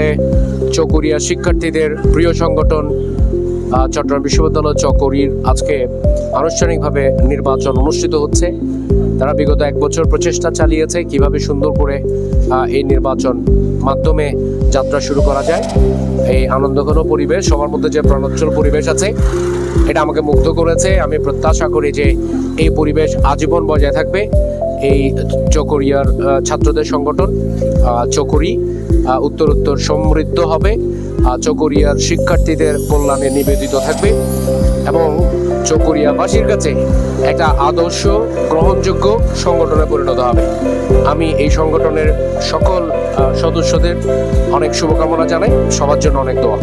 আসলে চকরিয়া শিক্ষার্থীদের প্রিয় সংগঠন চট্টগ্রাম বিশ্ববিদ্যালয় চকরির আজকে আনুষ্ঠানিকভাবে নির্বাচন অনুষ্ঠিত হচ্ছে। তারা বিগত 1 বছর প্রচেষ্টা চালিয়েছে কিভাবে সুন্দর করে এই নির্বাচন মাধ্যমে যাত্রা শুরু করা যায়। এই আনন্দঘন পরিবেশ, সবার মধ্যে যে প্রাণোজ্জ্বল পরিবেশ আছে, এটা আমাকে মুগ্ধ করেছে। আমি প্রত্যাশা করি যে এই পরিবেশ আজীবন বজায় থাকবে। এই চকরিয়ার ছাত্রদের সংগঠন চকরি উত্তরোত্তর সমৃদ্ধ হবে, চকরিয়ার শিক্ষার্থীদের কল্যাণে নিবেদিত থাকবে এবং চকরিয়াবাসীর কাছে একটা আদর্শ গ্রহণযোগ্য সংগঠনে পরিণত হবে। আমি এই সংগঠনের সকল সদস্যদের অনেক শুভকামনা জানাই, সবার জন্য অনেক দোয়া।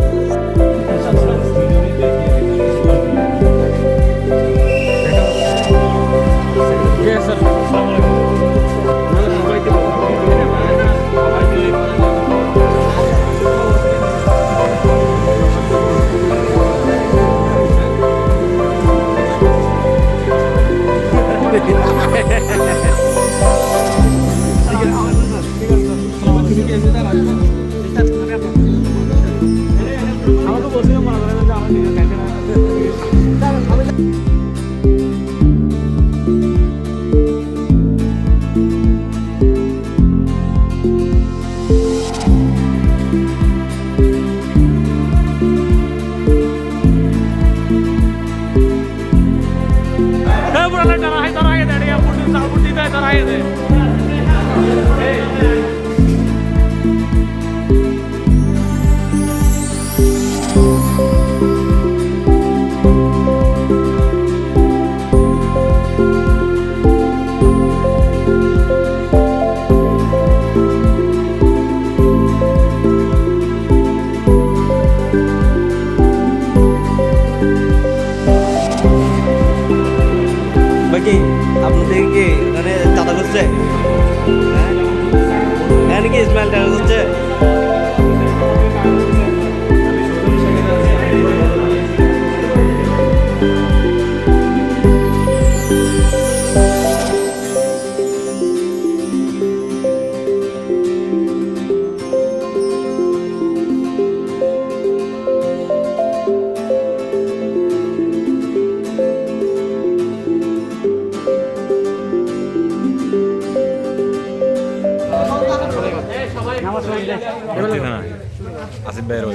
আপনাদের কি মানে চাঁদা করছে? হ্যাঁ নাকি ইসমাইল টাকা করছে? আসিফ ভাইয়ের ওই